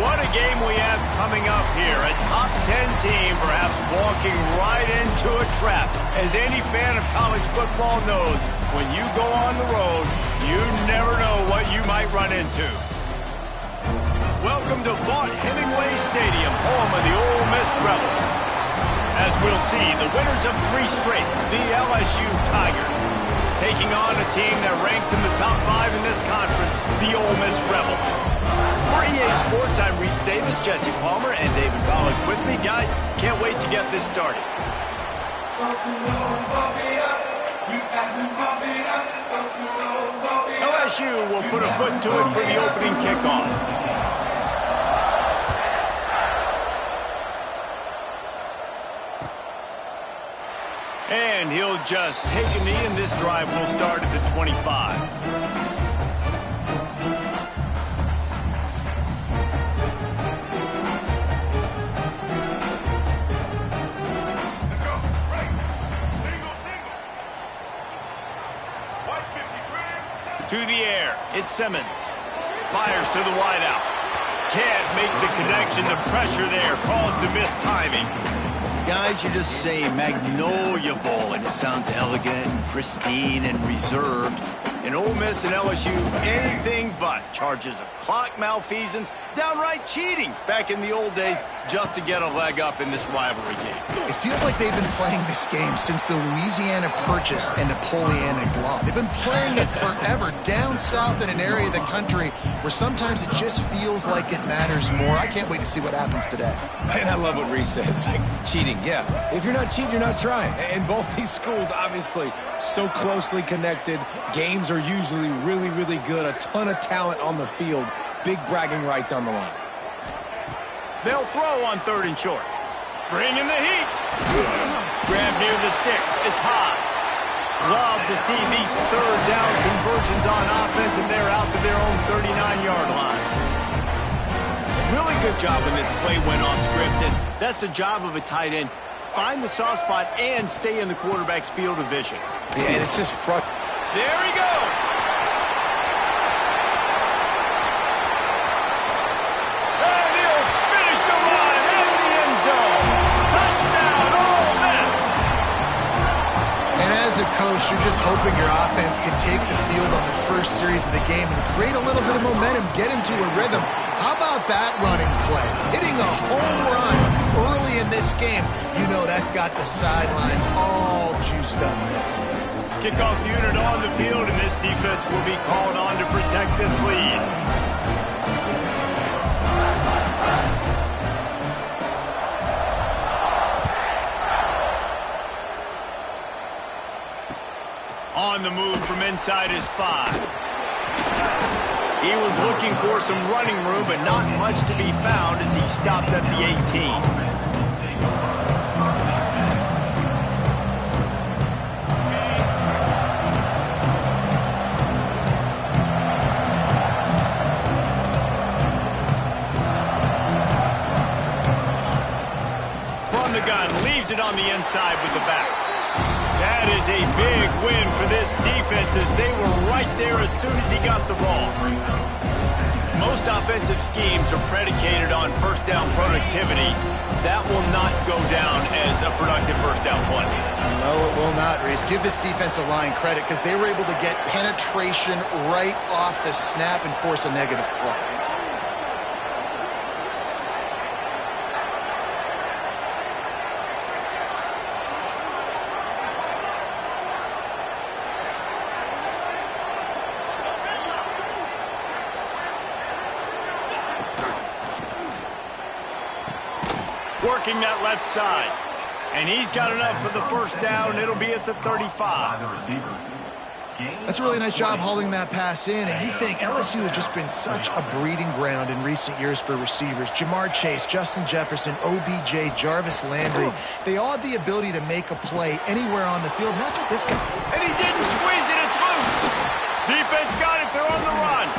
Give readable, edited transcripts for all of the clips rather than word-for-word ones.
What a game we have coming up here. A top 10 team perhaps walking right into a trap. As any fan of college football knows, when you go on the road, you never know what you might run into. Welcome to Vaught Hemingway Stadium, home of the Ole Miss Rebels. As we'll see, the winners of 3 straight, the LSU Tigers, taking on a team that ranks in the top 5 in this conference, the Ole Miss Rebels. For EA Sports, I'm Reese Davis, Jesse Palmer, and David Pollack with me. Guys, can't wait to get this started. LSU will put a foot to it for the opening kickoff. And he'll just take a knee, and this drive will start at the 25. To the air, it's Simmons. Fires to the wideout. Can't make the connection. The pressure there caused the missed timing. Guys, you just say Magnolia Bowl, and it sounds elegant and pristine and reserved. In Ole Miss and LSU, anything but. Charges of clock malfeasance, downright cheating back in the old days just to get a leg up in this rivalry game. It feels like they've been playing this game since the Louisiana Purchase and Napoleonic Law. They've been playing it forever down south in an area of the country where sometimes it just feels like it matters more. I can't wait to see what happens today. And I love what Reese says, like cheating. Yeah, if you're not cheating, you're not trying. And both these schools, obviously, so closely connected. Games are usually really, really good. A ton of talent on the field. Big bragging rights on the line. They'll throw on 3rd and short. Bring in the heat. Grab near the sticks. It's Haas. Love to see these 3rd down conversions on offense, and they're out to their own 39-yard line. Really good job when this play went off script, and that's the job of a tight end. Find the soft spot and stay in the quarterback's field of vision. Yeah, and it's just front. There he goes. And he'll finish the run in the end zone. Touchdown, Ole Miss. And as a coach, you're just hoping your offense can take the field on the first series of the game and create a little bit of momentum, get into a rhythm. How about that running play? Hitting a home run early in this game. You know that's got the sidelines all juiced up. Kickoff unit on the field, and this defense will be called on to protect this lead. On the move from inside his 5. He was looking for some running room, but not much to be found as he stopped at the 18. Leaves it on the inside with the back. That is a big win for this defense as they were right there as soon as he got the ball. Most offensive schemes are predicated on first down productivity. That will not go down as a productive first down play. No, it will not, Reese. Give this defensive line credit because they were able to get penetration right off the snap and force a negative play. Working that left side. And he's got enough for the first down. It'll be at the 35. That's a really nice job hauling that pass in. And you think LSU has just been such a breeding ground in recent years for receivers. Jamar Chase, Justin Jefferson, OBJ, Jarvis Landry. They all have the ability to make a play anywhere on the field. And that's what this guy. And he didn't squeeze it. It's loose. Defense got it. They're on the run.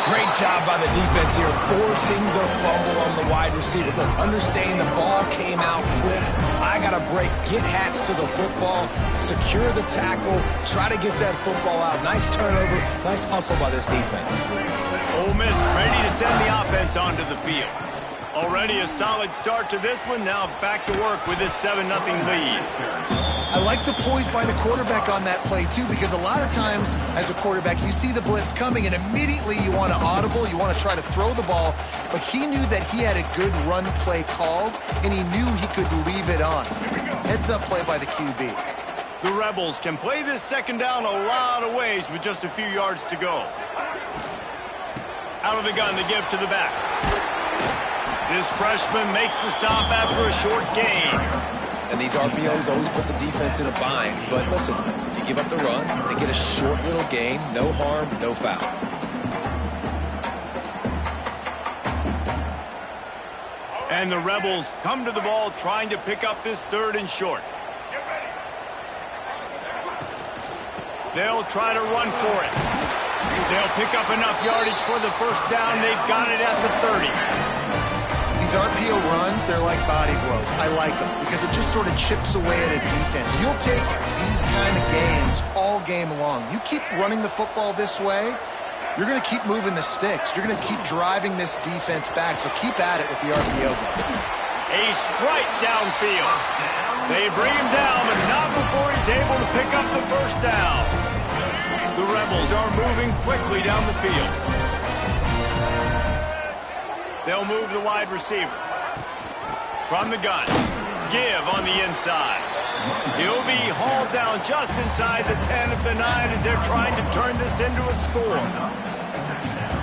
Great job by the defense here, forcing the fumble on the wide receiver. Look, understanding the ball came out quick. I got to break, get Hats to the football, secure the tackle, try to get that football out. Nice turnover, nice hustle by this defense. Ole Miss ready to send the offense onto the field. Already a solid start to this one. Now back to work with this 7-0 lead. I like the poise by the quarterback on that play, too, because a lot of times as a quarterback, you see the blitz coming, and immediately you want to audible, you want to try to throw the ball, but he knew that he had a good run play called, and he knew he could leave it on. Heads-up play by the QB. The Rebels can play this second down a lot of ways with just a few yards to go. Out of the gun to give to the back. This freshman makes the stop after a short gain. And these RPOs always put the defense in a bind. But listen, you give up the run, they get a short little gain, no harm, no foul. And the Rebels come to the ball trying to pick up this 3rd and short. They'll try to run for it. They'll pick up enough yardage for the first down. They've got it at the 30. These RPO runs, they're like body blows. I like them because it just sort of chips away at a defense. You'll take these kind of games all game long. You keep running the football this way, you're going to keep moving the sticks. You're going to keep driving this defense back, so keep at it with the RPO game. A strike downfield. They bring him down, but not before he's able to pick up the first down. The Rebels are moving quickly down the field. They'll move the wide receiver. From the gun. Give on the inside. He'll be hauled down just inside the 10 of the 9 as they're trying to turn this into a score.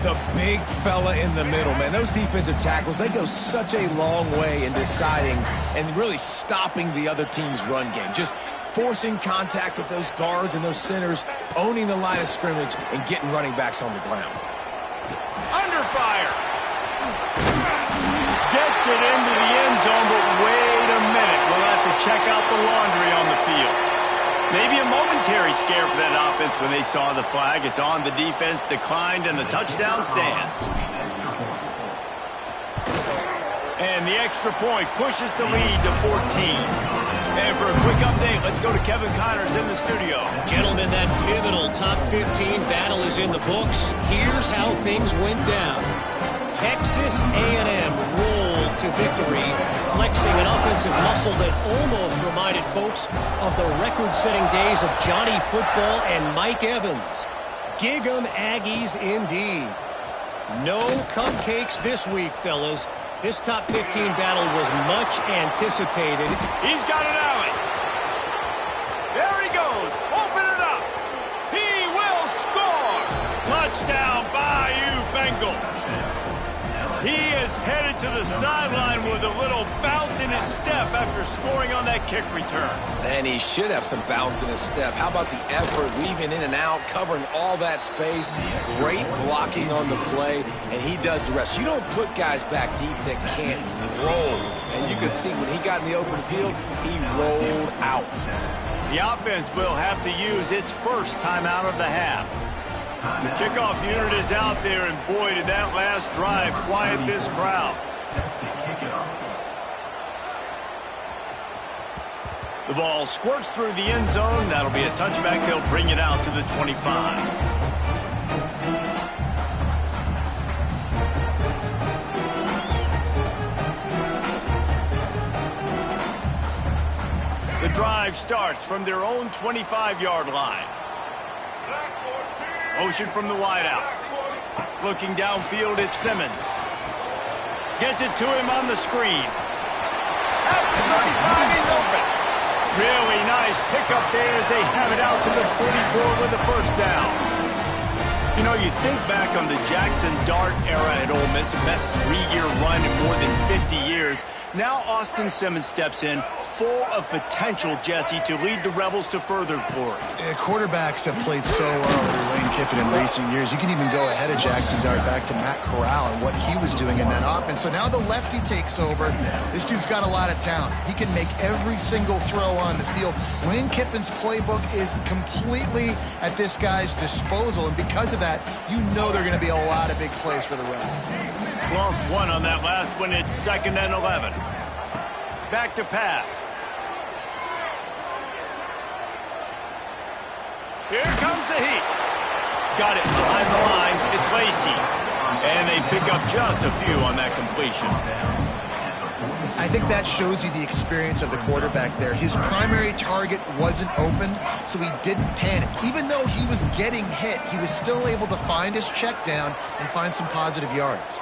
The big fella in the middle, man. Those defensive tackles, they go such a long way in deciding and really stopping the other team's run game. Just forcing contact with those guards and those centers, owning the line of scrimmage, and getting running backs on the ground. Under fire. Gets it into the end zone, but wait a minute. We'll have to check out the laundry on the field. Maybe a momentary scare for that offense when they saw the flag. It's on, the defense declined, and the touchdown stands. And the extra point pushes the lead to 14. And for a quick update, let's go to Kevin Connors in the studio. Gentlemen, that pivotal top 15 battle is in the books. Here's how things went down. Texas A&M rolled to victory, flexing an offensive muscle that almost reminded folks of the record-setting days of Johnny Football and Mike Evans. Gig 'em Aggies indeed. No cupcakes this week, fellas. This top 15 battle was much anticipated. He's got an alley. There he goes. Open it up. He will score. Touchdown, Bayou Bengals. He is headed to the sideline with a little bounce in his step after scoring on that kick return. And he should have some bounce in his step. How about the effort, weaving in and out, covering all that space, great blocking on the play, and he does the rest. You don't put guys back deep that can't roll. And you could see when he got in the open field, he rolled out. The offense will have to use its first timeout of the half. The kickoff unit is out there, and boy, did that last drive quiet this crowd. The ball squirts through the end zone. That'll be a touchback. They'll bring it out to the 25. The drive starts from their own 25-yard line. Motion from the wideout. Looking downfield at Simmons. Gets it to him on the screen. At the 35, he's open. Really nice pickup there as they have it out to the 44 with the first down. You know, you think back on the Jackson Dart era at Ole Miss, the best 3-year run in more than 50 years. Now Austin Simmons steps in, full of potential, Jesse, to lead the Rebels to further glory. Quarterbacks have played so well under Lane Kiffin in recent years. You can even go ahead of Jackson Dart back to Matt Corral and what he was doing in that offense. So now the lefty takes over. This dude's got a lot of talent. He can make every single throw on the field. Lane Kiffin's playbook is completely at this guy's disposal, and because of that, you know there are going to be a lot of big plays for the Rebels. Lost one on that last one. It's 2nd and 11. Back to pass. Here comes the heat. Got it behind the line. It's Lacey. And they pick up just a few on that completion. I think that shows you the experience of the quarterback there. His primary target wasn't open, so he didn't panic. Even though he was getting hit, he was still able to find his check down and find some positive yards.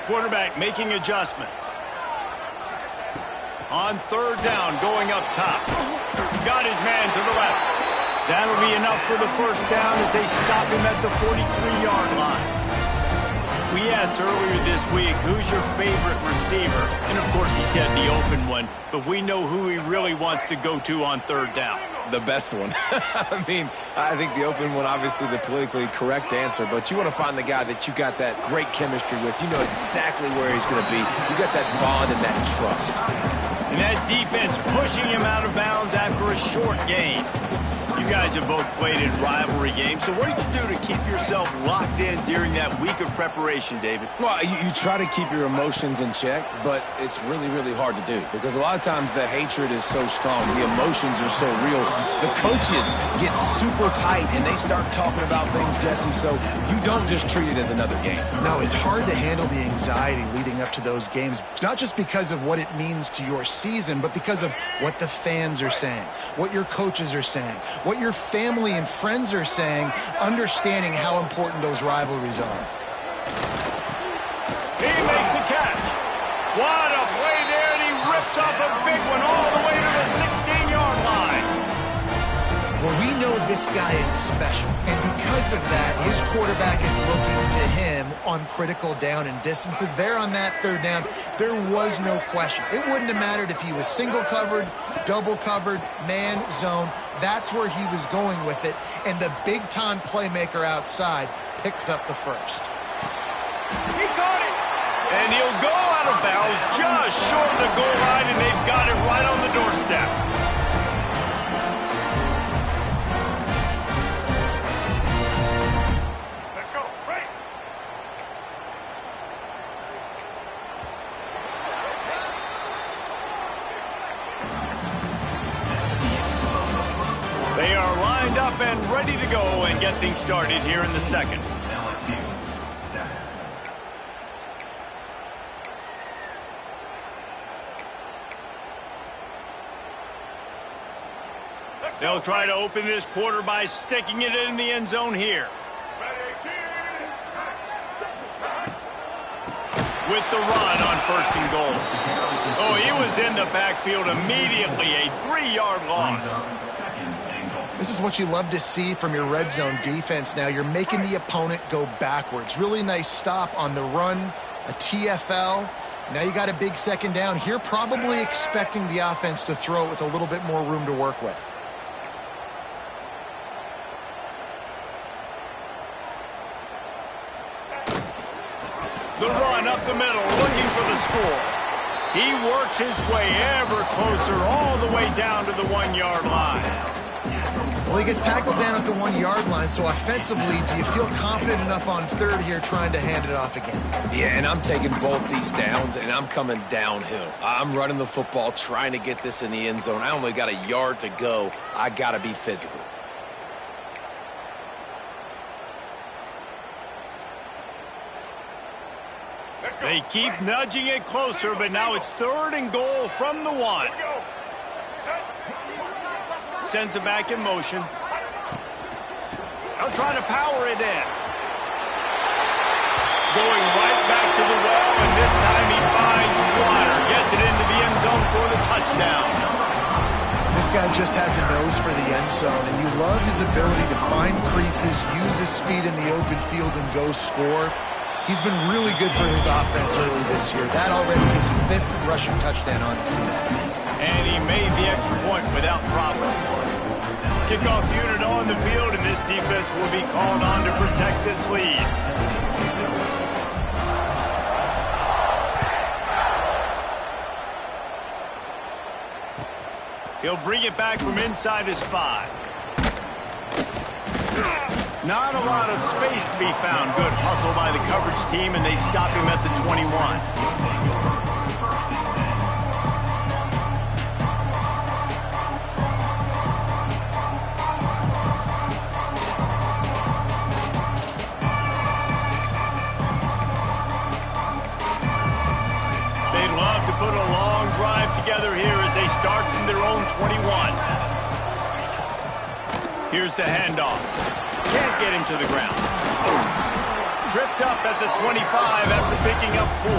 Quarterback making adjustments. On 3rd down, going up top. Got his man to the left. That'll be enough for the 1st down as they stop him at the 43-yard line. We asked earlier this week, who's your favorite receiver? And, of course, he said the open one, but we know who he really wants to go to on 3rd down. The best one. I mean, I think the open one, obviously the politically correct answer, but you want to find the guy that you got that great chemistry with. You know exactly where he's going to be. You got that bond and that trust. And that defense pushing him out of bounds after a short gain. You guys have both played in rivalry games, so what did you do to keep yourself locked in during that week of preparation, David? Well, you try to keep your emotions in check, but it's really, really hard to do because a lot of times the hatred is so strong, the emotions are so real. The coaches get super tight and they start talking about things, Jesse, so you don't just treat it as another game. No, it's hard to handle the anxiety leading up to those games, not just because of what it means to your season, but because of what the fans are saying, what your coaches are saying, what your family and friends are saying, understanding how important those rivalries are. He makes a catch. What a play there, and he rips off a big one all the way to the 16-yard line. Well, we know this guy is special, and because of that, his quarterback is looking to him on critical down and distances. There on that 3rd down, there was no question. It wouldn't have mattered if he was single covered, double covered, man, zone. That's where he was going with it, and the big-time playmaker outside picks up the 1st. He caught it, and he'll go out of bounds just short of the goal line, and they've got it right on the doorstep. Let's go, right. They are lined up and ready to go and get things started here in the 2nd. They'll try to open this quarter by sticking it in the end zone here. With the run on 1st and goal. Oh, he was in the backfield immediately. A 3-yard loss. This is what you love to see from your red zone defense now. You're making the opponent go backwards. Really nice stop on the run, a TFL. Now you got a big 2nd down here, probably expecting the offense to throw it with a little bit more room to work with. The run up the middle, looking for the score. He works his way ever closer all the way down to the 1-yard line. Well, he gets tackled down at the 1-yard line, so offensively, do you feel confident enough on 3rd here trying to hand it off again? Yeah, and I'm taking both these downs, and I'm coming downhill. I'm running the football, trying to get this in the end zone. I only got a yard to go. I got to be physical. They keep nudging it closer, but now it's 3rd and goal from the 1. Sends it back in motion. They'll try to power it in. Going right back to the well, and this time he finds water. Gets it into the end zone for the touchdown. This guy just has a nose for the end zone, and you love his ability to find creases, use his speed in the open field, and go score. He's been really good for his offense early this year. That already his 5th rushing touchdown on the season. And he made the extra point without problem. Kickoff unit on the field, and this defense will be called on to protect this lead. He'll bring it back from inside his 5. Not a lot of space to be found. Good hustle by the coverage team, and they stop him at the 21. They'd love to put a long drive together here as they start from their own 21. Here's the handoff. Can't get him to the ground. Tripped up at the 25 after picking up 4.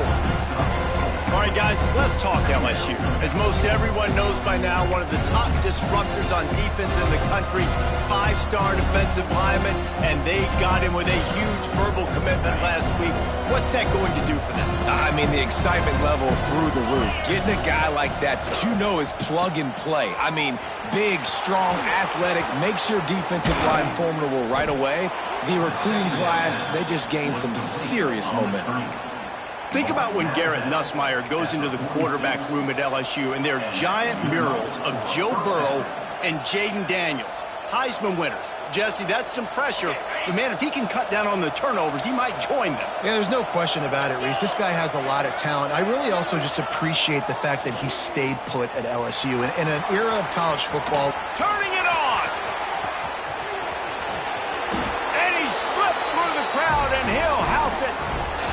All right, guys, let's talk LSU. As most everyone knows by now, one of the top disruptors on defense in the country, 5-star defensive lineman, and they got him with a huge verbal commitment last week. What's that going to do for them? I mean, the excitement level through the roof. Getting a guy like that you know is plug and play. I mean, big, strong, athletic, makes your defensive line formidable right away. The recruiting class, they just gained some serious momentum. Think about when Garrett Nussmeier goes into the quarterback room at LSU and there are giant murals of Joe Burrow and Jaden Daniels, Heisman winners. Jesse, that's some pressure. But, man, if he can cut down on the turnovers, he might join them. Yeah, there's no question about it, Reese. This guy has a lot of talent. I really also just appreciate the fact that he stayed put at LSU. In an era of college football. Turning it on! And he slipped through the crowd, and he'll house it.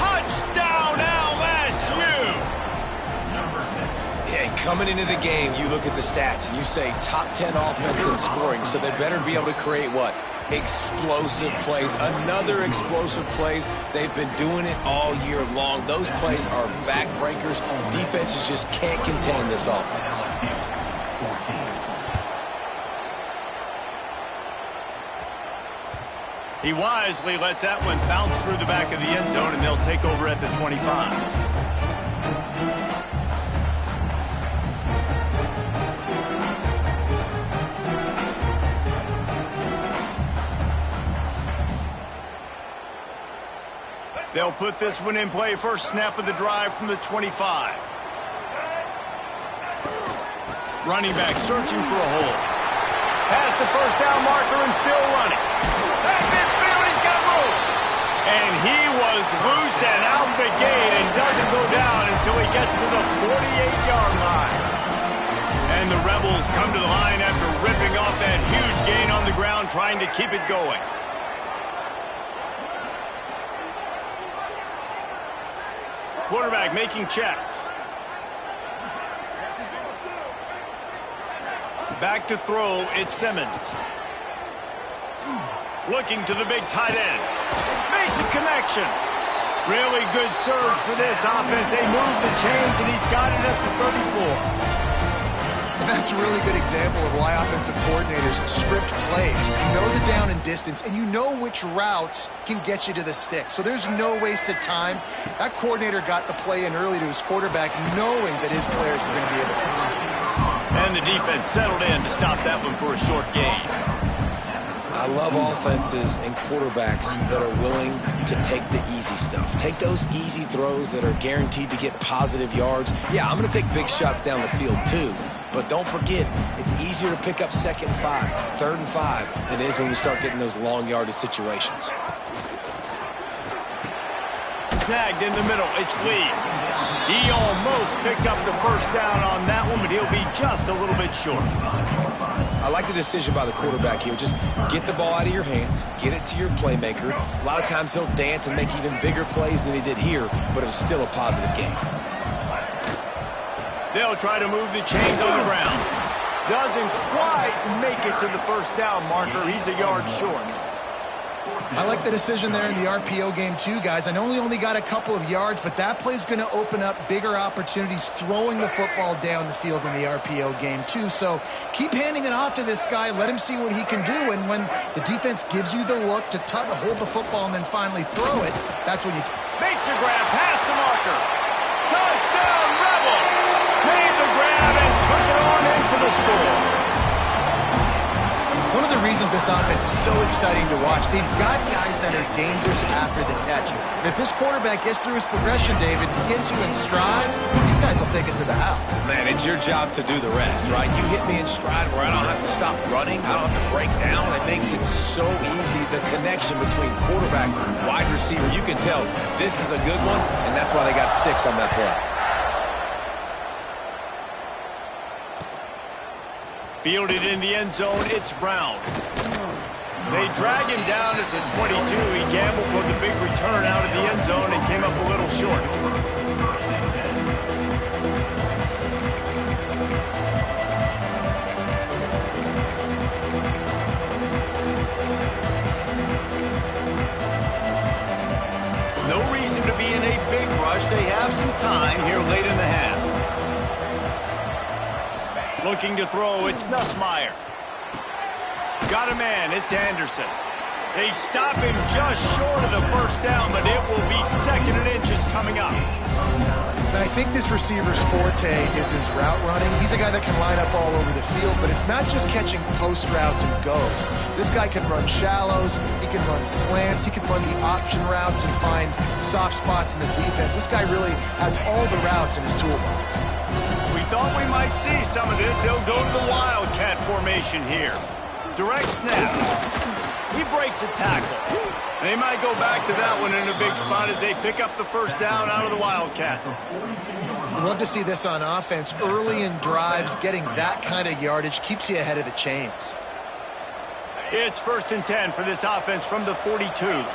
Touchdown, LSU! Yeah, coming into the game, you look at the stats and you say top 10 offense in scoring, so they better be able to create what? Explosive plays. Another explosive plays. They've been doing it all year long. Those plays are backbreakers. Defenses just can't contain this offense. He wisely lets that one bounce through the back of the end zone, and they'll take over at the 25. They'll put this one in play. First snap of the drive from the 25. Running back searching for a hole. Past the first down marker and still running. At midfield, he's got room. And he was loose and out the gate and doesn't go down until he gets to the 48-yard line. And the Rebels come to the line after ripping off that huge gain on the ground, trying to keep it going. Quarterback making checks. Back to throw, it's Simmons. Looking to the big tight end. Makes a connection. Really good surge for this offense. They move the chains, and he's got it at the 34. And that's a really good example of why offensive coordinators script plays. You know the down and distance, and you know which routes can get you to the stick. So there's no wasted time. That coordinator got the play in early to his quarterback, knowing that his players were going to be able to execute. And the defense settled in to stop that one for a short gain. I love offenses and quarterbacks that are willing to take the easy stuff. Take those easy throws that are guaranteed to get positive yards. Yeah, I'm going to take big shots down the field too. But don't forget, it's easier to pick up 2nd and 5, 3rd and 5 than it is when we start getting those long yardage situations. Snagged in the middle, it's Lee. He almost picked up the first down on that one, but he'll be just a little bit short. I like the decision by the quarterback here. Just get the ball out of your hands, get it to your playmaker. A lot of times he'll dance and make even bigger plays than he did here, but it was still a positive game. They'll try to move the chains on the ground. Doesn't quite make it to the first down marker. He's a yard short. I like the decision there in the RPO game too, guys. I know he only got a couple of yards, but that play's going to open up bigger opportunities throwing the football down the field in the RPO game too. So keep handing it off to this guy. Let him see what he can do. And when the defense gives you the look to hold the football and then finally throw it, that's when you Makes the grab past the marker. Touchdown, Rebels! Made the grab and took it on in for the score. One of the reasons this offense is so exciting to watch, they've got guys that are dangerous after the catch. And if this quarterback gets through his progression, David, gets you in stride, these guys will take it to the house. Man, it's your job to do the rest, right? You hit me in stride where I don't have to stop running. I don't have to break down. It makes it so easy. The connection between quarterback and wide receiver, you can tell this is a good one, and that's why they got 6 on that play. Fielded in the end zone, it's Brown. They drag him down at the 22. He gambled for the big return out of the end zone and came up a little short. No reason to be in a big rush. They have some time here late in the half. Looking to throw, it's Nussmeier. Got a man, it's Anderson. They stop him just short of the first down, but it will be 2nd and inches coming up. And I think this receiver's forte is his route running. He's a guy that can line up all over the field, but it's not just catching post routes and goes. This guy can run shallows, he can run slants, he can run the option routes and find soft spots in the defense. This guy really has all the routes in his toolbox. Thought we might see some of this. They'll go to the Wildcat formation here. Direct snap. He breaks a tackle. They might go back to that one in a big spot as they pick up the first down out of the Wildcat. I'd love to see this on offense. Early in drives, getting that kind of yardage keeps you ahead of the chains. It's 1st and 10 for this offense from the 42.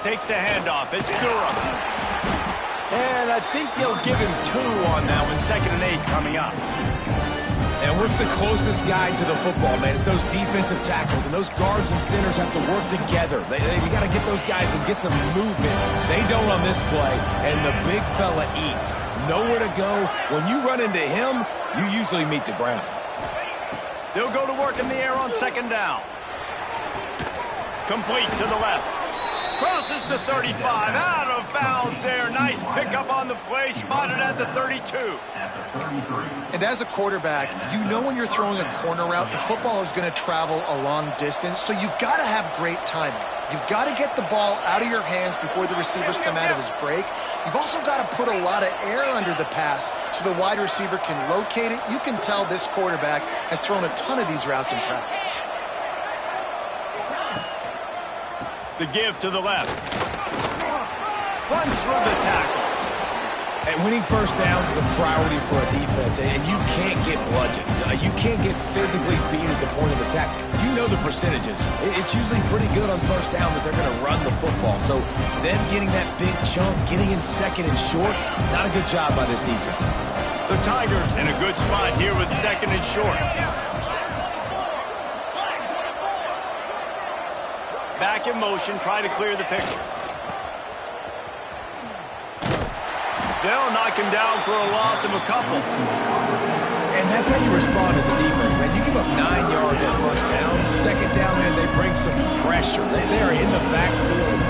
Takes the handoff. It's Durham. And I think they'll give him 2 on that one. 2nd and 8 coming up. And what's the closest guy to the football, man? It's those defensive tackles, and those guards and centers have to work together. You got to get those guys and get some movement. They don't on this play, and the big fella eats. Nowhere to go. When you run into him, you usually meet the ground. They'll go to work in the air on 2nd down. Complete to the left. Crosses the 35, out of bounds there. Nice pickup on the play, spotted at the 32. And as a quarterback, you know when you're throwing a corner route, the football is going to travel a long distance, so you've got to have great timing. You've got to get the ball out of your hands before the receivers come out of his break. You've also got to put a lot of air under the pass so the wide receiver can locate it. You can tell this quarterback has thrown a ton of these routes in practice. The give to the left. Runs through the tackle. And winning first downs is a priority for a defense, and you can't get bludgeoned. You can't get physically beat at the point of attack. You know the percentages. It's usually pretty good on first down that they're going to run the football. So them getting that big chunk, getting in 2nd and short, not a good job by this defense. The Tigers in a good spot here with 2nd and short. Back in motion, try to clear the picture. They'll knock him down for a loss of a couple. And that's how you respond as a defense, man. You give up 9 yards on first down. 2nd down, man, they bring some pressure. They are in the backfield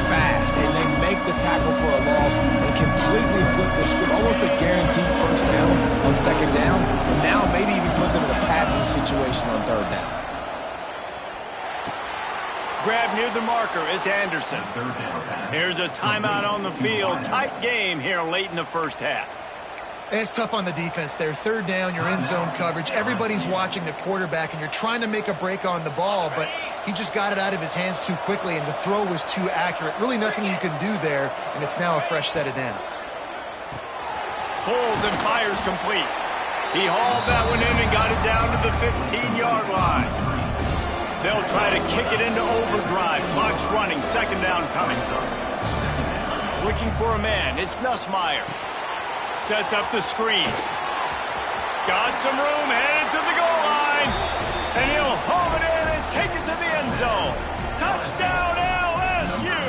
fast, and they make the tackle for a loss and completely flip the script. Almost a guaranteed first down on 2nd down. And now maybe even put them in a passing situation on 3rd down. Grab near the marker is Anderson. Here's a timeout on the field. Tight game here late in the first half. It's tough on the defense there. 3rd down, you're in zone coverage. Everybody's watching the quarterback, and you're trying to make a break on the ball, but he just got it out of his hands too quickly, and the throw was too accurate. Really nothing you can do there, and it's now a fresh set of downs. Pulls and fires complete. He hauled that one in and got it down to the 15-yard line. They'll try to kick it into overdrive. Clock's running. 2nd down coming. Looking for a man. It's Nussmeier. Sets up the screen. Got some room. Headed to the goal line. And he'll home it in and take it to the end zone. Touchdown, LSU.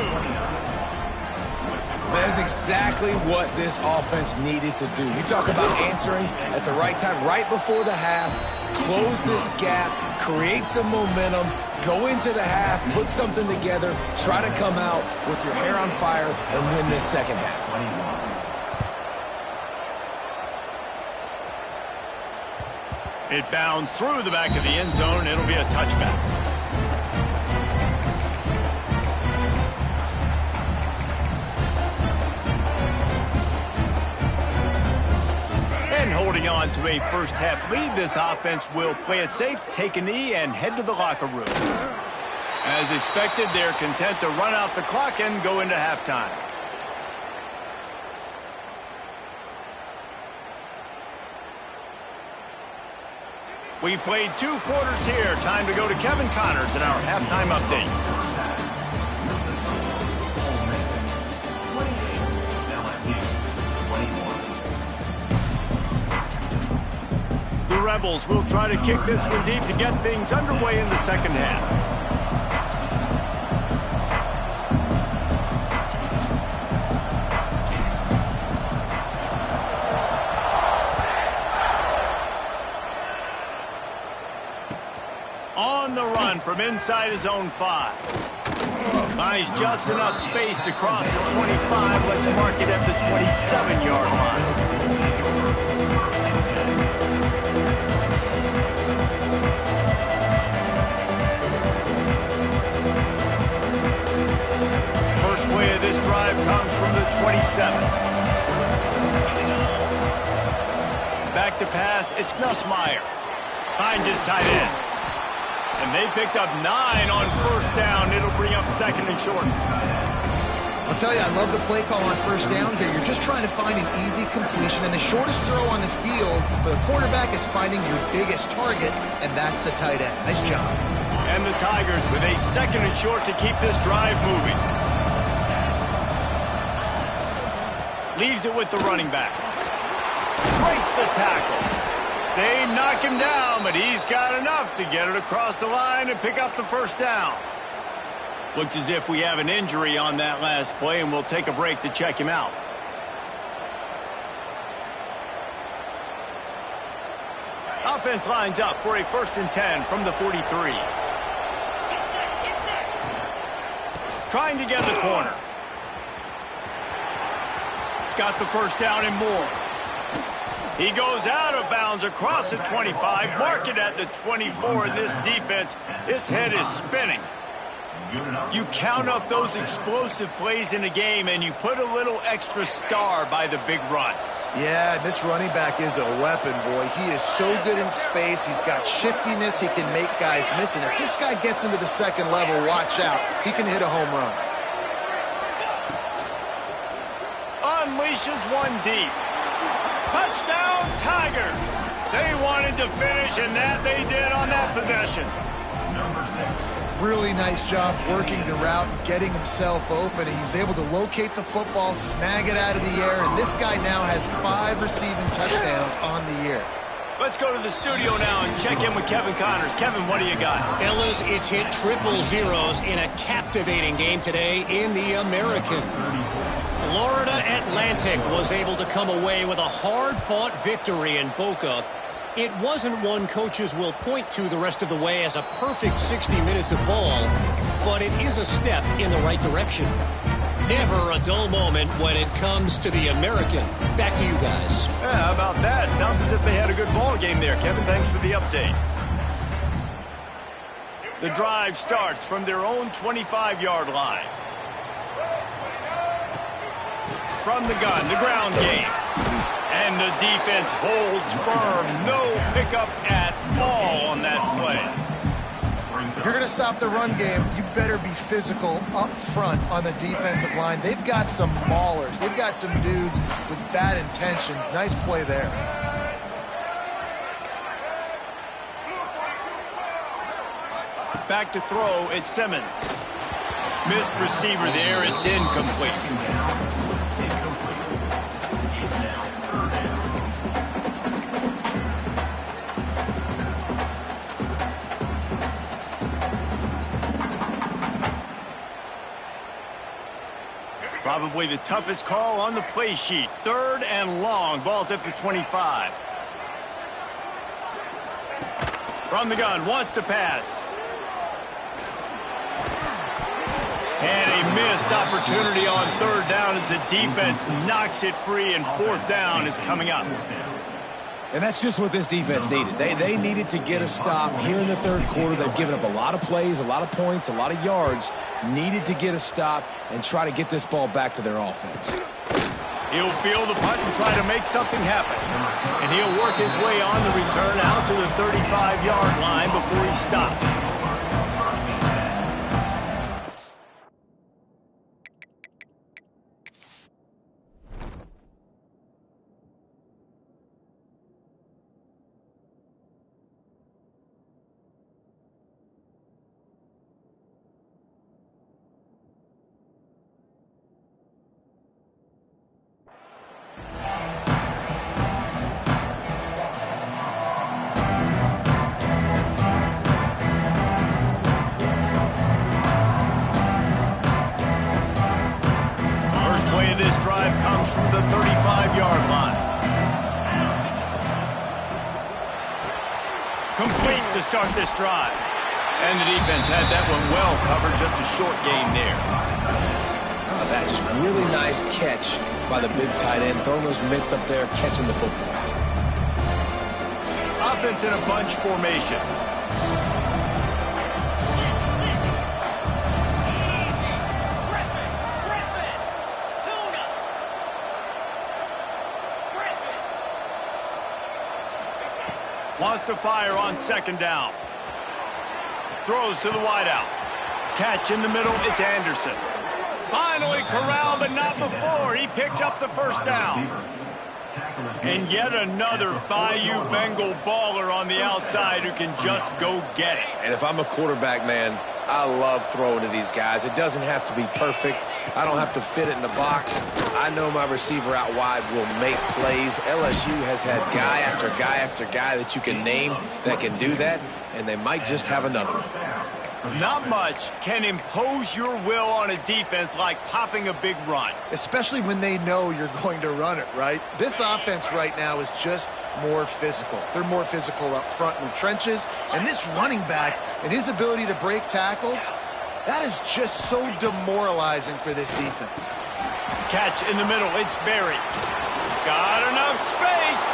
That's exactly what this offense needed to do. You talk about answering at the right time, right before the half, close this gap, create some momentum, go into the half, put something together, try to come out with your hair on fire and win this second half. It bounds through the back of the end zone. It'll be a touchback. And holding on to a first-half lead, this offense will play it safe, take a knee, and head to the locker room. As expected, they're content to run out the clock and go into halftime. We've played 2 quarters here. Time to go to Kevin Connors in our halftime update. The Rebels will try to kick this one deep to get things underway in the second half. On the run from inside his own 5. Finds just enough space to cross the 25. Let's mark it at the 27-yard line. First play of this drive comes from the 27. Back to pass, it's Nussmeier. Finds his tight end. And they picked up 9 on first down. It'll bring up second and short. I'll tell you, I love the play call on first down here. You're just trying to find an easy completion, and the shortest throw on the field for the quarterback is finding your biggest target, and that's the tight end. Nice job. And the Tigers with a second and short to keep this drive moving. Leaves it with the running back. Breaks the tackle. They knock him down, but he's got enough to get it across the line and pick up the first down. Looks as if we have an injury on that last play, and we'll take a break to check him out. Offense lines up for a 1st and 10 from the 43. Trying to get the corner. Got the first down and more. He goes out of bounds across the 25, mark it at the 24, and this defense, its head is spinning. You count up those explosive plays in a game, and you put a little extra star by the big runs. Yeah, this running back is a weapon, boy. He is so good in space. He's got shiftiness. He can make guys miss. And if this guy gets into the second level, watch out. He can hit a home run. Unleashes one deep. Touchdown, Tigers! They wanted to finish, and that they did on that possession. Really nice job working the route and getting himself open. And he was able to locate the football, snag it out of the air, and this guy now has 5 receiving touchdowns on the year. Let's go to the studio now and check in with Kevin Connors. Kevin, what do you got? Fellas, it's hit triple zeros in a captivating game today in the American. Florida Atlantic was able to come away with a hard-fought victory in Boca. It wasn't one coaches will point to the rest of the way as a perfect 60 minutes of ball, but it is a step in the right direction. Never a dull moment when it comes to the American. Back to you guys. Yeah, how about that? Sounds as if they had a good ball game there. Kevin, thanks for the update. The drive starts from their own 25-yard line. From the gun, the ground game. And the defense holds firm. No pickup at all on that play. If you're going to stop the run game, you better be physical up front on the defensive line. They've got some maulers. They've got some dudes with bad intentions. Nice play there. Back to throw, it's Simmons. Missed receiver there, it's incomplete. Probably the toughest call on the play sheet. 3rd and long. Ball's at the 25. From the gun, wants to pass. And a missed opportunity on 3rd down as the defense knocks it free, and 4th down is coming up. And that's just what this defense needed. They needed to get a stop here in the 3rd quarter. They've given up a lot of plays, a lot of points, a lot of yards. Needed to get a stop and try to get this ball back to their offense. He'll field the punt and try to make something happen. And he'll work his way on the return out to the 35-yard line before he stops. This drive comes from the 35-yard line. Complete to start this drive. And the defense had that one well covered, just a short gain there. Oh, that just really nice catch by the big tight end, throwing those mitts up there, catching the football. Offense in a bunch formation. Wants to fire on 2nd down. Throws to the wideout. Catch in the middle, it's Anderson. Finally corralled, but not before. He picks up the 1st down. And yet another Bayou Bengal baller on the outside who can just go get it. And if I'm a quarterback, man, I love throwing to these guys. It doesn't have to be perfect. I don't have to fit it in the box. I know my receiver out wide will make plays. LSU has had guy after guy after guy that you can name that can do that, and they might just have another one. Not much can impose your will on a defense like popping a big run. Especially when they know you're going to run it, right? This offense right now is just more physical. They're more physical up front in the trenches. And this running back and his ability to break tackles, that is just so demoralizing for this defense. Catch in the middle, it's Berry. Got enough space.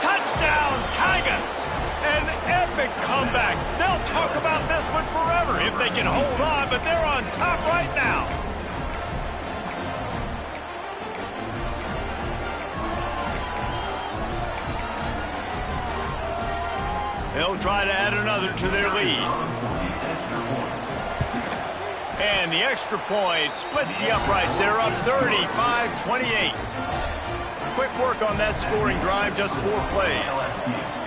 Touchdown, Tigers. An epic comeback. They'll talk about this one forever if they can hold on, but they're on top right now. They'll try to add another to their lead. And the extra point splits the uprights. They're up 35-28. Quick work on that scoring drive, just 4 plays.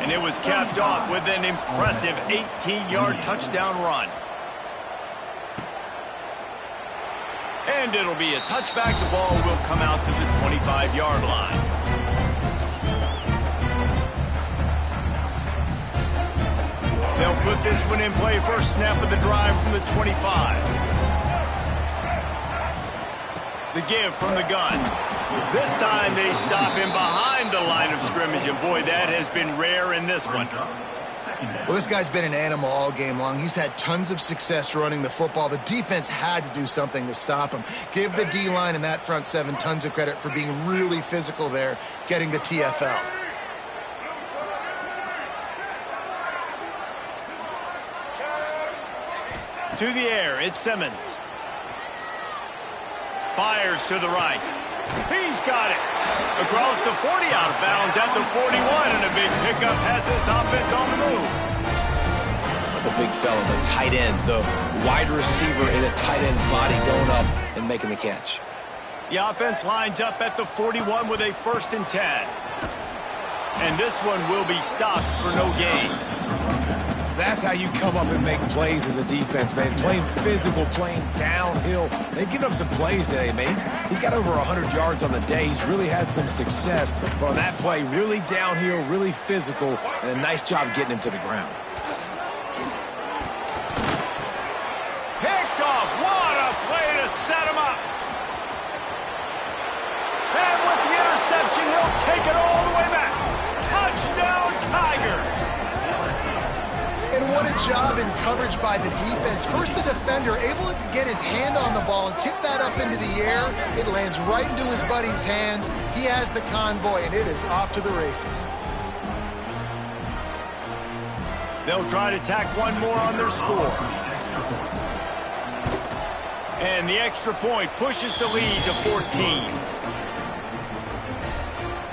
And it was capped off with an impressive 18-yard touchdown run. And it'll be a touchback. The ball will come out to the 25-yard line. They'll put this one in play. First snap of the drive from the 25. The give from the gun. This time they stop him behind the line of scrimmage, and boy, that has been rare in this one. Well, this guy's been an animal all game long. He's had tons of success running the football. The defense had to do something to stop him. Give the D-line and that front 7 tons of credit for being really physical there, getting the TFL. To the air, it's Simmons. Fires to the right. He's got it. Across the 40, out of bounds at the 41, and a big pickup has this offense on the move. The big fella, the tight end, the wide receiver in a tight end's body going up and making the catch. The offense lines up at the 41 with a 1st and 10. And this one will be stopped for no gain. That's how you come up and make plays as a defense, man. Playing physical, playing downhill. They've given up some plays today, man. He's got over 100 yards on the day. He's really had some success. But on that play, really downhill, really physical, and a nice job getting him to the ground. Picked off. What a play to set him up. take it all the way back. Touchdown, Tigers. And what a job in coverage by the defense. First, the defender able to get his hand on the ball and tip that up into the air. It lands right into his buddy's hands. He has the convoy, and it is off to the races. They'll try to tack one more on their score. And the extra point pushes the lead to 14.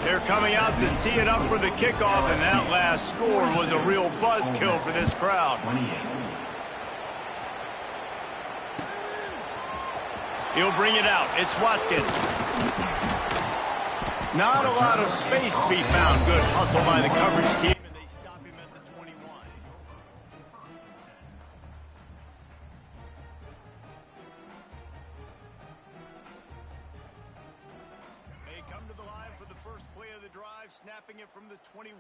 They're coming out to tee it up for the kickoff, and that last score was a real buzzkill for this crowd. He'll bring it out. It's Watkins. Not a lot of space to be found. Good hustle by the coverage team, and they stop him at the 21. They come to the line for the first play of the drive, snapping it from the 21.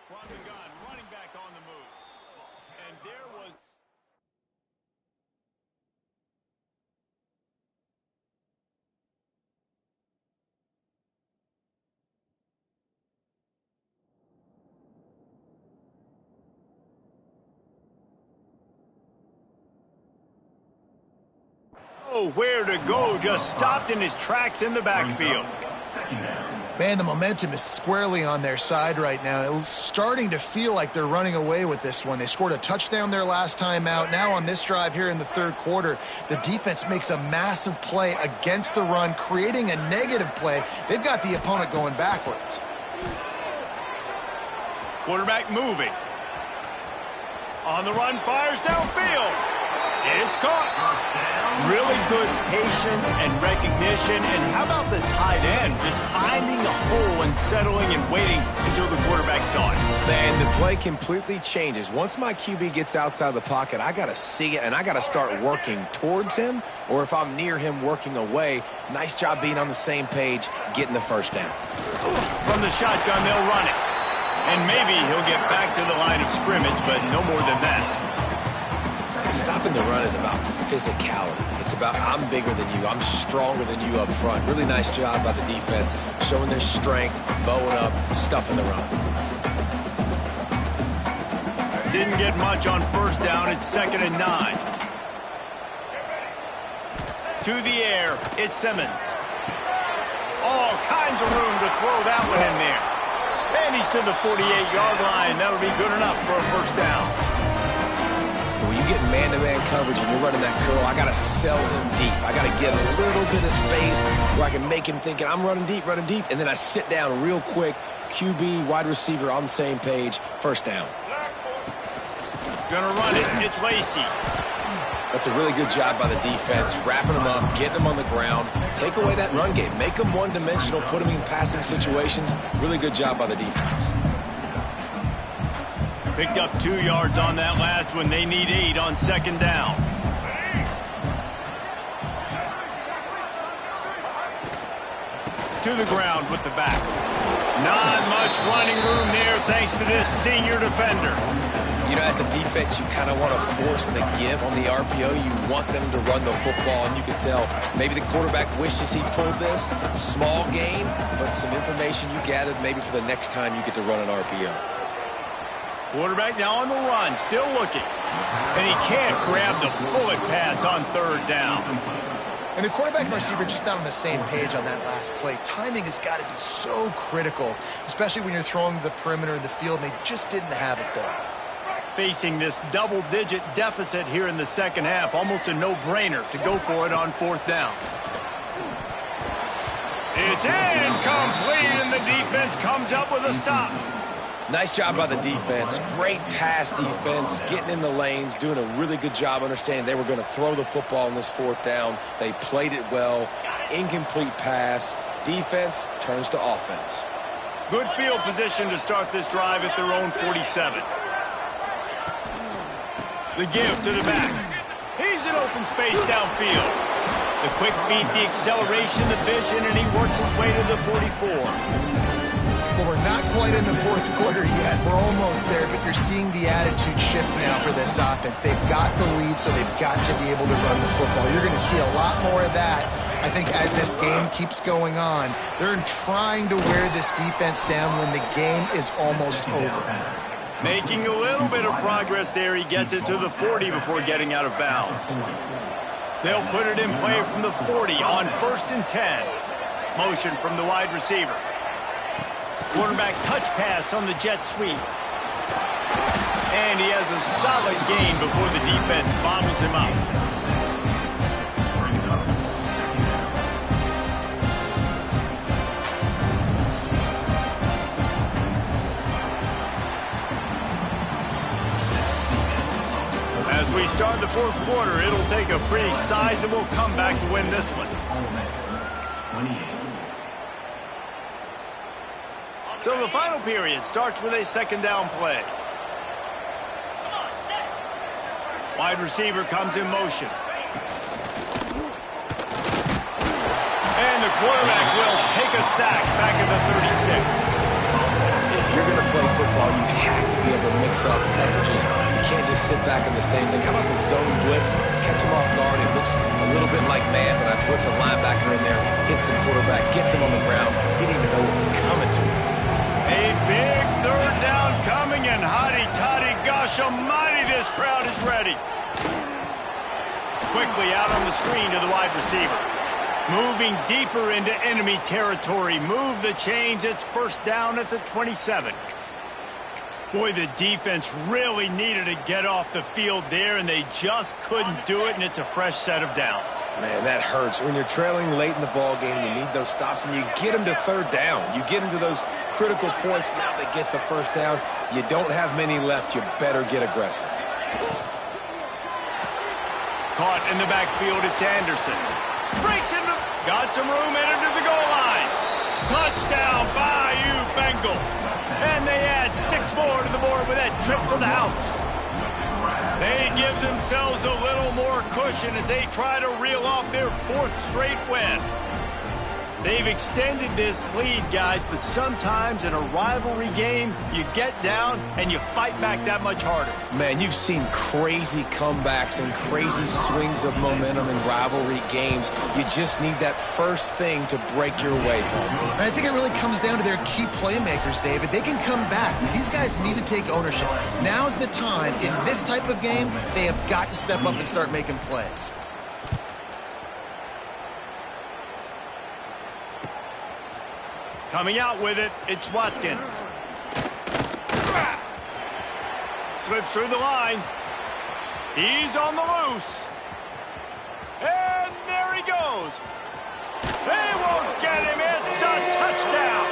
From the gun, running back on the move. And there was... where to go, just stopped in his tracks in the backfield. Man, the momentum is squarely on their side right now. It's starting to feel like they're running away with this one. They scored a touchdown their last time out. Now on this drive here in the third quarter, the defense makes a massive play against the run, creating a negative play. They've got the opponent going backwards. Quarterback moving. On the run, fires downfield. It's caught. Really good patience and recognition. And how about the tight end just finding the hole and settling and waiting until the quarterback saw it? Man, the play completely changes. Once my QB gets outside the pocket, I got to see it, and I got to start working towards him, or if I'm near him, working away. Nice job being on the same page, getting the first down. From the shotgun, they'll run it. And maybe he'll get back to the line of scrimmage, but no more than that. Stopping the run is about physicality. It's about I'm bigger than you. I'm stronger than you up front. Really nice job by the defense, showing their strength, bowing up, stuffing the run. Didn't get much on first down. It's 2nd and 9. To the air, it's Simmons. All kinds of room to throw that one in there. And he's to the 48-yard line. That'll be good enough for a first down. When you get man-to-man coverage and you're running that curl, I got to sell him deep. I got to get a little bit of space where I can make him thinking I'm running deep, and then I sit down real quick. QB, wide receiver on the same page, first down. Gonna run it. It's Lacey. That's a really good job by the defense, wrapping them up, getting them on the ground. Take away that run game. Make them one-dimensional, put them in passing situations. Really good job by the defense. Picked up 2 yards on that last one. They need 8 on 2nd down. To the ground with the back. Not much running room there thanks to this senior defender. You know, as a defense, you kind of want to force the give on the RPO. You want them to run the football, and you can tell maybe the quarterback wishes he pulled this. Small game, but some information you gathered maybe for the next time you get to run an RPO. Quarterback now on the run, still looking. And he can't grab the bullet pass on 3rd down. And the quarterback and receiver just not on the same page on that last play. Timing has got to be so critical, especially when you're throwing the perimeter of the field, and they just didn't have it there. Facing this double-digit deficit here in the second half, almost a no-brainer to go for it on 4th down. It's incomplete, and the defense comes up with a stop. Nice job by the defense. Great pass defense, getting in the lanes, doing a really good job understanding they were going to throw the football on this 4th down. They played it well. Incomplete pass. Defense turns to offense. Good field position to start this drive at their own 47. The give to the back. He's in open space downfield. The quick feet, the acceleration, the vision, and he works his way to the 44. Well, we're not quite in the 4th quarter yet. that we're almost there, but you're seeing the attitude shift now for this offense. They've got the lead, so they've got to be able to run the football. You're going to see a lot more of that, I think, as this game keeps going on. They're trying to wear this defense down when the game is almost over. Making a little bit of progress there. He gets it to the 40 before getting out of bounds. They'll put it in play from the 40 on 1st and 10. Motion from the wide receiver. Quarterback touch pass on the jet sweep. And he has a solid gain before the defense bottles him up. As we start the 4th quarter, it'll take a pretty sizable comeback to win this one. So the final period starts with a 2nd down play. Wide receiver comes in motion. And the quarterback will take a sack back at the 36. If you're going to play football, you have to be able to mix up coverages. You can't just sit back in the same thing. How about the zone blitz? Catch him off guard. It looks a little bit like man, but I blitz a linebacker in there, hits the quarterback, gets him on the ground. He didn't even know what was coming to him. A big 3rd down coming, and hotty-toddy, gosh almighty, this crowd is ready. Quickly out on the screen to the wide receiver. Moving deeper into enemy territory. Move the chains. It's 1st down at the 27. Boy, the defense really needed to get off the field there, and they just couldn't do it, and it's a fresh set of downs. Man, that hurts. When you're trailing late in the ball game, you need those stops, and you get them to 3rd down. You get them to those critical points. Now they get the 1st down. You don't have many left. You better get aggressive. Caught in the backfield, it's Anderson. Breaks into, got some room, entered to the goal line. Touchdown, Bayou Bengals. And they add 6 more to the board with that trip to the house. They give themselves a little more cushion as they try to reel off their 4th straight win. They've extended this lead, guys, but sometimes in a rivalry game, you get down and you fight back that much harder. Man, you've seen crazy comebacks and crazy swings of momentum in rivalry games. You just need that first thing to break your way, Paul. And I think it really comes down to their key playmakers, David. They can come back. These guys need to take ownership. Now's the time. In this type of game, they have got to step up and start making plays. Coming out with it, it's Watkins. Slips through the line. He's on the loose. And there he goes. They won't get him. It's a touchdown.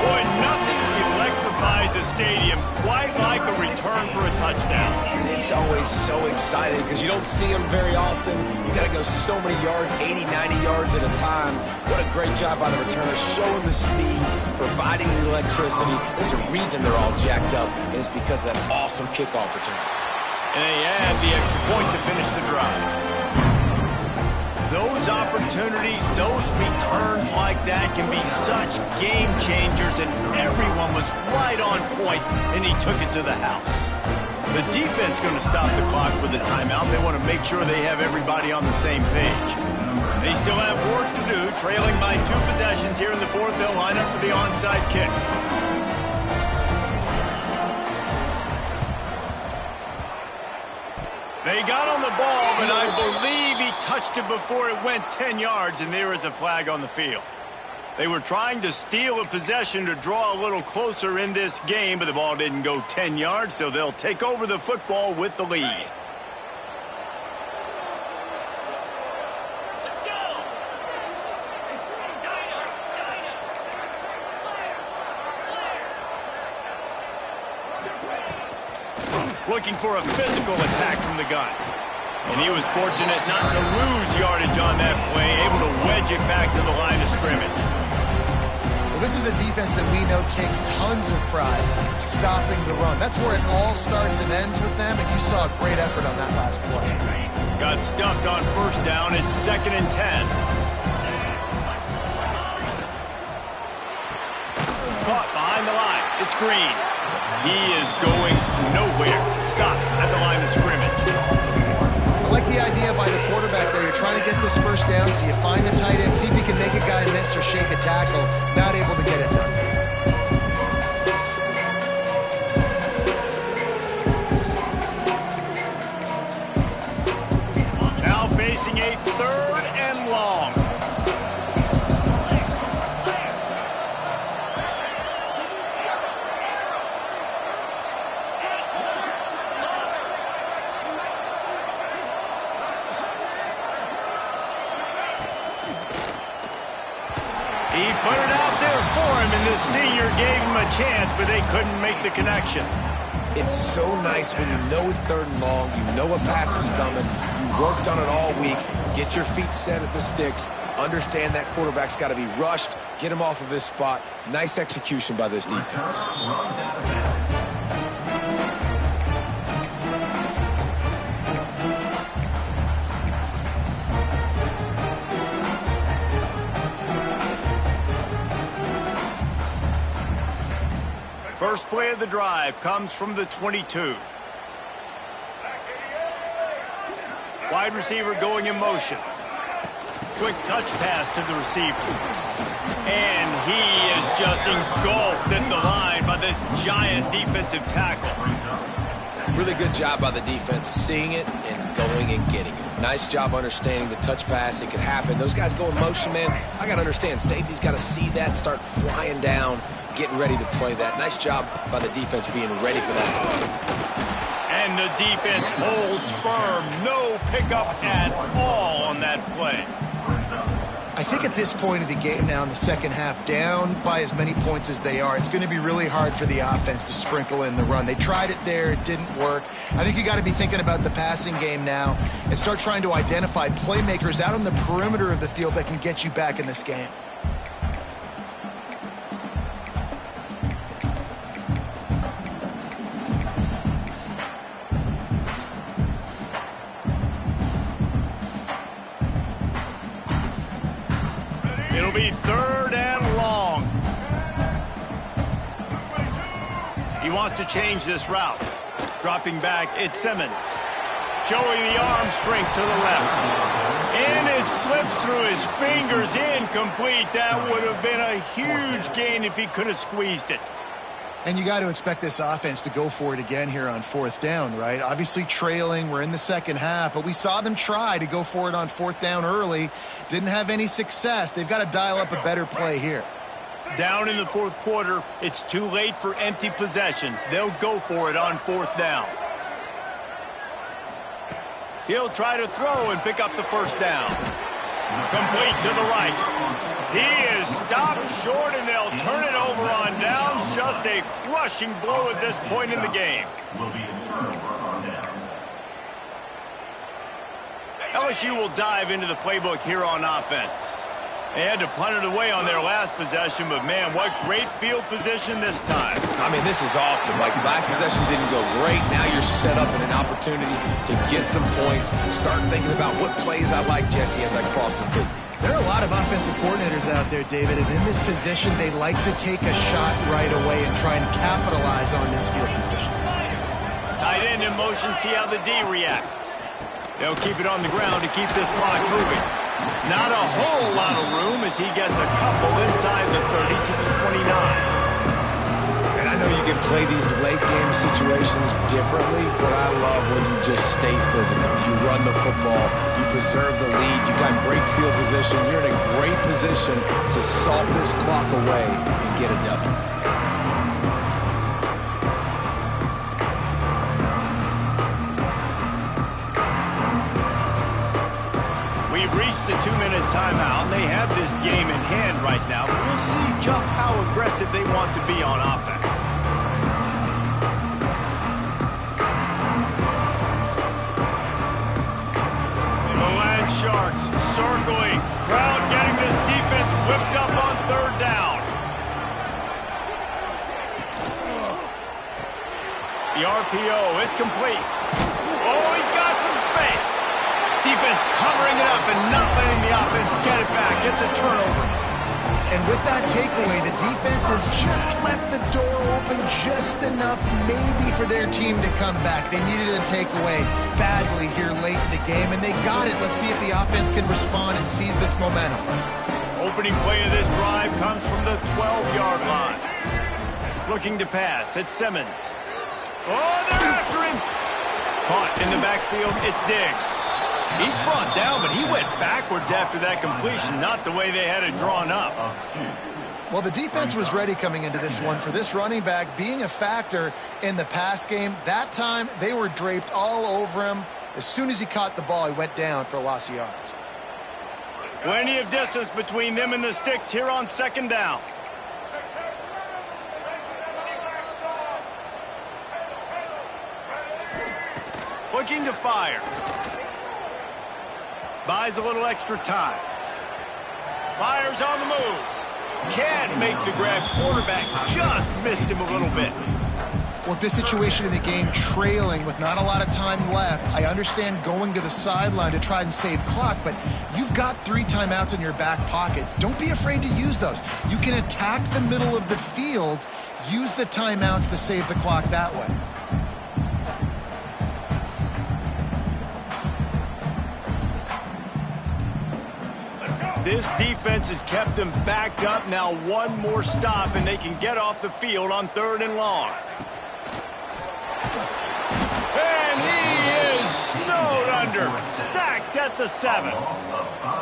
Boy, nothing electrifies a stadium quite like a return for a touchdown. It's always so exciting because you don't see them very often. You got to go so many yards, 80, 90 yards at a time. What a great job by the returner, showing the speed, providing the electricity. There's a reason they're all jacked up, and it's because of that awesome kickoff return. And they add the extra point to finish the drive. Those opportunities, those returns like that can be such game changers, and everyone was right on point, and he took it to the house. The defense going to stop the clock with a timeout. They want to make sure they have everybody on the same page. They still have work to do, trailing by 2 possessions here in the 4th. They'll line up for the onside kick. They got on the ball, but I believe he touched it before it went 10 yards, and there is a flag on the field. They were trying to steal a possession to draw a little closer in this game, but the ball didn't go 10 yards, so they'll take over the football with the lead. Looking for a physical attack from the gun. And he was fortunate not to lose yardage on that play, able to wedge it back to the line of scrimmage. Well, this is a defense that we know takes tons of pride stopping the run. That's where it all starts and ends with them, and you saw a great effort on that last play. Got stuffed on 1st down. It's 2nd and 10. Caught behind the line. It's screen. He is going nowhere. Stop at the line of scrimmage. I like the idea by the quarterback there. You're trying to get this first down, so you find the tight end, see if he can make a guy miss or shake a tackle. Not able to get it done. Now facing a 3rd and long. He put it out there for him, and the senior gave him a chance, but they couldn't make the connection. It's so nice when you know it's 3rd and long, you know a pass is coming, you worked on it all week, get your feet set at the sticks, understand that quarterback's got to be rushed, get him off of his spot. Nice execution by this defense. First play of the drive comes from the 22. Wide receiver going in motion. Quick touch pass to the receiver. And he is just engulfed at the line by this giant defensive tackle. Really good job by the defense, seeing it and going and getting it. Nice job understanding the touch pass. It could happen. Those guys go in motion, man. I got to understand. Safety's got to see that, start flying down, getting ready to play that. Nice job by the defense being ready for that. And the defense holds firm. No pickup at all on that play. I think at this point of the game now in the second half, down by as many points as they are, it's going to be really hard for the offense to sprinkle in the run. They tried it there. It didn't work. I think you got to be thinking about the passing game now and start trying to identify playmakers out on the perimeter of the field that can get you back in this game. It'll be 3rd and long. He wants to change this route. Dropping back, it's Simmons. Showing the arm strength to the left. And it slips through his fingers, incomplete. That would have been a huge gain if he could have squeezed it. And you got to expect this offense to go for it again here on 4th down, right? Obviously trailing, we're in the second half, but we saw them try to go for it on 4th down early. Didn't have any success. They've got to dial up a better play here. Down in the 4th quarter, it's too late for empty possessions. They'll go for it on 4th down. He'll try to throw and pick up the 1st down. Complete to the right. He is stopped short, and they'll turn it over on downs. Just a crushing blow at this point in the game. LSU will dive into the playbook here on offense. They had to punt it away on their last possession, but man, what great field position this time. I mean, this is awesome. Like, last possession didn't go great. Now you're set up in an opportunity to get some points. Start thinking about what plays I like, Jesse, as I cross the 50. There are a lot of offensive coordinators out there, David, and in this position, they like to take a shot right away and try and capitalize on this field position. Tight end in motion, see how the D reacts. They'll keep it on the ground to keep this clock moving. Not a whole lot of room as he gets a couple inside the 30 to the 29. And I know you can play these late game situations differently, but I love when you just stay physical. You run the football, you preserve the lead, you got great field position, you're in a great position to salt this clock away and get a W. We've reached the 2-minute timeout. They have this game in hand right now. We'll see just how aggressive they want to be on offense. The Land Sharks circling. Crowd getting this defense whipped up on 3rd down. The RPO, it's complete. Oh, he's got some space. Defense covering it up and not letting the offense get it back. It's a turnover. And with that takeaway, the defense has just left the door open just enough maybe for their team to come back. They needed a takeaway badly here late in the game, and they got it. Let's see if the offense can respond and seize this momentum. Opening play of this drive comes from the 12-yard line. Looking to pass, it's Simmons. Oh, they're after him. Caught in the backfield, it's Diggs. He's brought down, but he went backwards after that completion, not the way they had it drawn up. Well, the defense was ready coming into this one for this running back being a factor in the pass game. That time, they were draped all over him. As soon as he caught the ball, he went down for a loss of yards. Plenty of distance between them and the sticks here on second down. Looking to fire. Buys a little extra time. Fires on the move. Can't make the grab. Quarterback just missed him a little bit. Well, this situation in the game, trailing with not a lot of time left, I understand going to the sideline to try and save clock, but you've got 3 timeouts in your back pocket. Don't be afraid to use those. You can attack the middle of the field, use the timeouts to save the clock that way. This defense has kept them backed up. Now one more stop, and they can get off the field on 3rd and long. And he is snowed under. Sacked at the 7.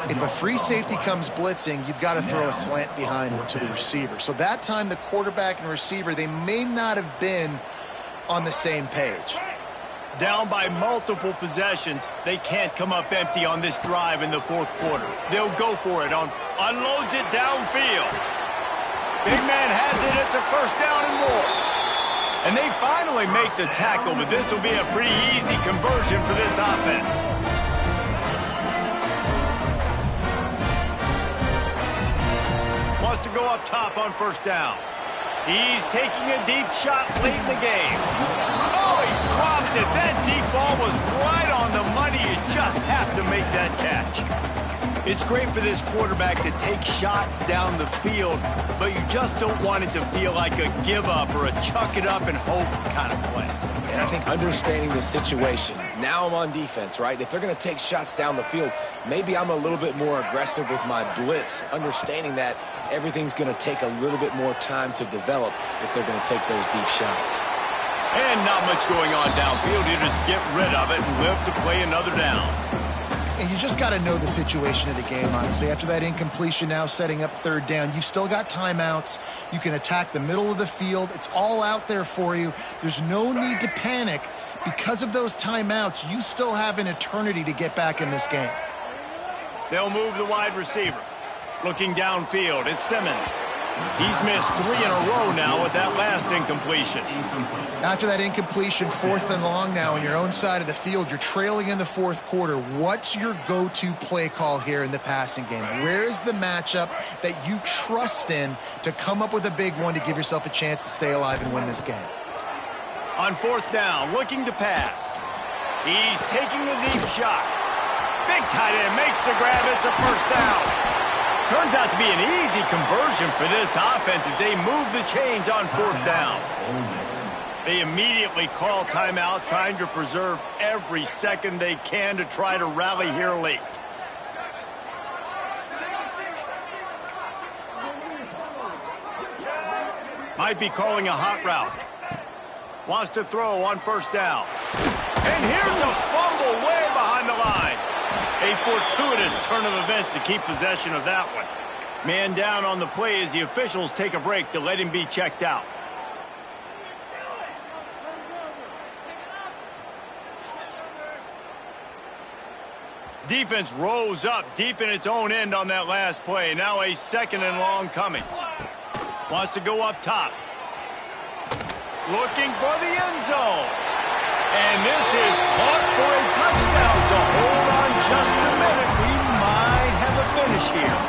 If a free safety comes blitzing, you've got to throw a slant behind it to the receiver. So that time, the quarterback and receiver, they may not have been on the same page. Down by multiple possessions, they can't come up empty on this drive in the 4th quarter. They'll go for it unloads it downfield. Big man has it. It's a 1st down and more. And they finally make the tackle, but this will be a pretty easy conversion for this offense. Wants to go up top on 1st down. He's taking a deep shot late in the game. Oh, he dropped it. That deep ball was right on the money. You just have to make that catch. It's great for this quarterback to take shots down the field, but you just don't want it to feel like a give-up or a chuck-it-up and hope kind of play. And I think understanding the situation, now I'm on defense, right? If they're going to take shots down the field, maybe I'm a little bit more aggressive with my blitz, understanding that everything's going to take a little bit more time to develop if they're going to take those deep shots. And not much going on downfield. You just get rid of it and live to play another down. And you just got to know the situation of the game, honestly. After that incompletion now setting up 3rd down, you've still got timeouts. You can attack the middle of the field. It's all out there for you. There's no need to panic. Because of those timeouts, you still have an eternity to get back in this game. They'll move the wide receiver. Looking downfield, it's Simmons. He's missed 3 in a row now with that last incompletion. After that incompletion, 4th and long now on your own side of the field, you're trailing in the 4th quarter. What's your go-to play call here in the passing game? Where is the matchup that you trust in to come up with a big one to give yourself a chance to stay alive and win this game? On 4th down, looking to pass. He's taking the deep shot. Big tight end makes the grab. It's a 1st down. Turns out to be an easy conversion for this offense as they move the chains on 4th down. They immediately call timeout, trying to preserve every second they can to try to rally here late. Might be calling a hot route. Wants to throw on 1st down. And here's a fumble way behind the line. A fortuitous turn of events to keep possession of that one. Man down on the play as the officials take a break to let him be checked out. Defense rose up deep in its own end on that last play. Now a 2nd and long coming. Wants to go up top. Looking for the end zone. And this is caught for a touchdown. So hold on just a minute. We might have a finish here.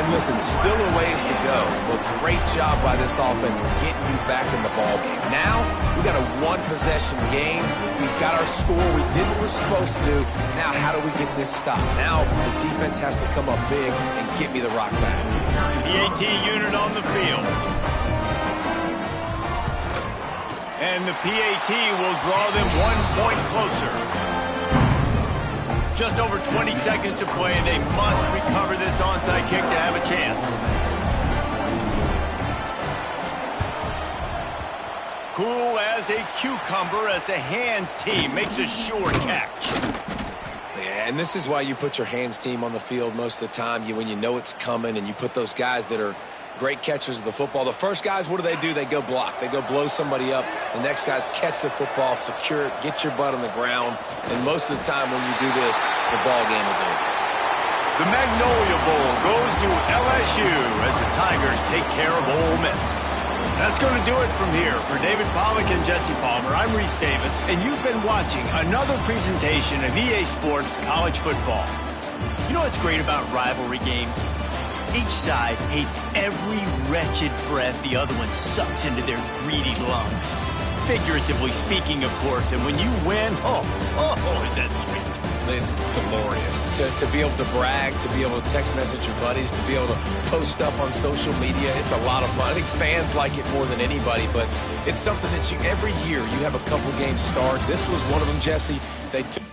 And listen, still a ways to go. But great job by this offense getting you back in the ballgame. Now, we got to one-possession game. We got our score. We did what we're supposed to do. Now, how do we get this stopped? Now, the defense has to come up big and get me the rock back. PAT unit on the field. And the PAT will draw them 1 point closer. Just over 20 seconds to play, and they must recover this onside kick to have a chance. Cool as a cucumber as the hands team makes a sure catch. Yeah, and this is why you put your hands team on the field most of the time. When you know it's coming, and you put those guys that are great catchers of the football. The first guys, what do? They go block. They go blow somebody up. The next guys catch the football, secure it, get your butt on the ground. And most of the time when you do this, the ball game is over. The Magnolia Bowl goes to LSU as the Tigers take care of Ole Miss. That's going to do it from here. For David Pollack and Jesse Palmer, I'm Reese Davis, and you've been watching another presentation of EA Sports College Football. You know what's great about rivalry games? Each side hates every wretched breath the other one sucks into their greedy lungs. Figuratively speaking, of course, and when you win, oh, is that sweet. It's glorious to be able to brag, to be able to text message your buddies, to be able to post stuff on social media. It's a lot of fun. I think fans like it more than anybody, but it's something that every year you have a couple games start. This was one of them, Jesse. They took